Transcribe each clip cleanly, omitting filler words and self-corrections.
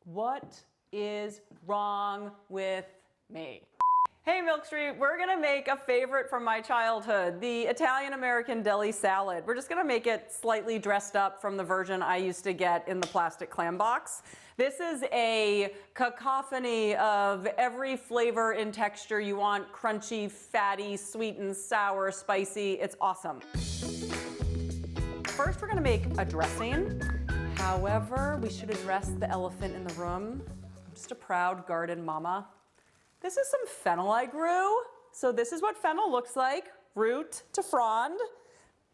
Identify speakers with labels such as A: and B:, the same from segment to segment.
A: What is wrong with me? Hey Milk Street, we're gonna make a favorite from my childhood, the Italian-American deli salad. We're just gonna make it slightly dressed up from the version I used to get in the plastic clam box. This is a cacophony of every flavor and texture you want: crunchy, fatty, sweet and sour, spicy. It's awesome. First, we're gonna make a dressing. However, we should address the elephant in the room. I'm just a proud garden mama. This is some fennel I grew. So this is what fennel looks like, root to frond.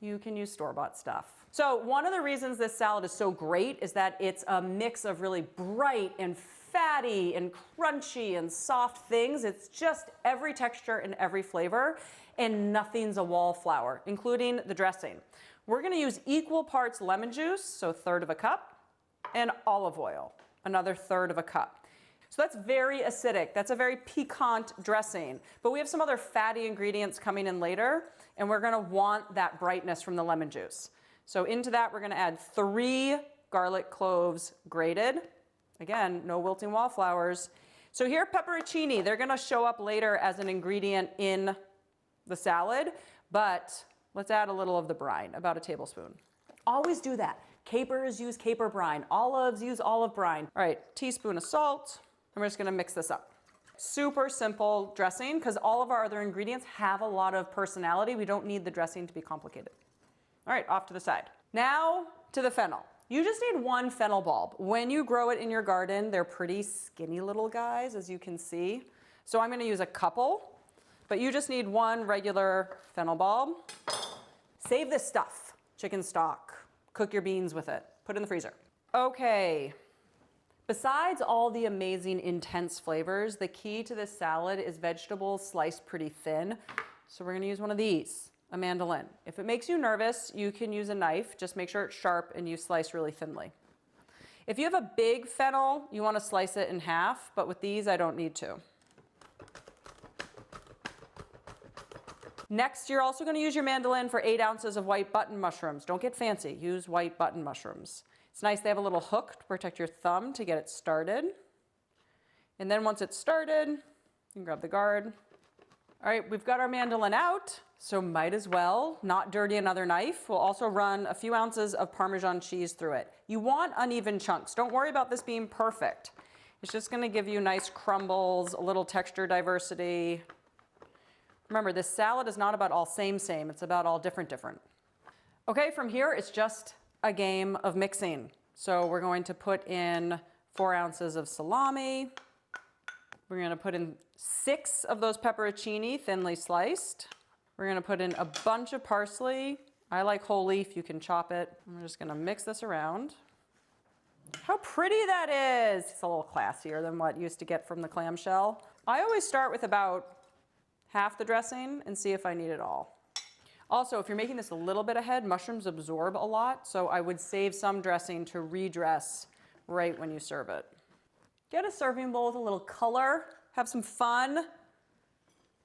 A: You can use store-bought stuff. So one of the reasons this salad is so great is that it's a mix of really bright and fatty and crunchy and soft things. It's just every texture and every flavor, and nothing's a wallflower, including the dressing. We're gonna use equal parts lemon juice, so 1/3 of a cup, and olive oil, another 1/3 of a cup. So that's very acidic. That's a very piquant dressing. But we have some other fatty ingredients coming in later, and we're gonna want that brightness from the lemon juice. So into that, we're gonna add 3 garlic cloves grated. Again, no wilting wallflowers. So here, pepperoncini, they're gonna show up later as an ingredient in the salad, but let's add a little of the brine, about a tablespoon. Always do that. Capers use caper brine. Olives use olive brine. All right, teaspoon of salt. And we're just gonna mix this up. Super simple dressing, because all of our other ingredients have a lot of personality. We don't need the dressing to be complicated. All right, off to the side. Now to the fennel. You just need 1 fennel bulb. When you grow it in your garden, they're pretty skinny little guys, as you can see. So I'm gonna use a couple, but you just need 1 regular fennel bulb. Save this stuff, chicken stock. Cook your beans with it. Put it in the freezer. Okay. Besides all the amazing intense flavors, the key to this salad is vegetables sliced pretty thin. So we're gonna use one of these, a mandolin. If it makes you nervous, you can use a knife. Just make sure it's sharp and you slice really thinly. If you have a big fennel, you wanna slice it in half, but with these, I don't need to. Next, you're also gonna use your mandolin for 8 ounces of white button mushrooms. Don't get fancy, use white button mushrooms. It's nice they have a little hook to protect your thumb to get it started. And then once it's started, you can grab the guard. All right, we've got our mandolin out, so might as well not dirty another knife. We'll also run a few ounces of Parmesan cheese through it. You want uneven chunks. Don't worry about this being perfect. It's just gonna give you nice crumbles, a little texture diversity. Remember, this salad is not about all same, it's about all different. Okay, from here, it's just a game of mixing. So we're going to put in 4 ounces of salami. We're gonna put in 6 of those pepperoncini, thinly sliced. We're gonna put in a bunch of parsley. I like whole leaf, you can chop it. I'm just gonna mix this around. How pretty that is. It's a little classier than what you used to get from the clamshell. I always start with about half the dressing and see if I need it all. Also, if you're making this a little bit ahead, mushrooms absorb a lot, so I would save some dressing to redress right when you serve it. Get a serving bowl with a little color, have some fun,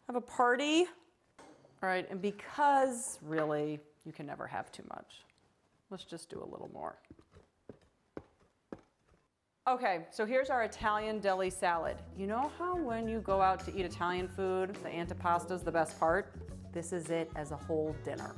A: have a party. All right, and because really, you can never have too much, let's just do a little more. Okay, so here's our Italian deli salad. You know how when you go out to eat Italian food, the antipasto is the best part? This is it as a whole dinner.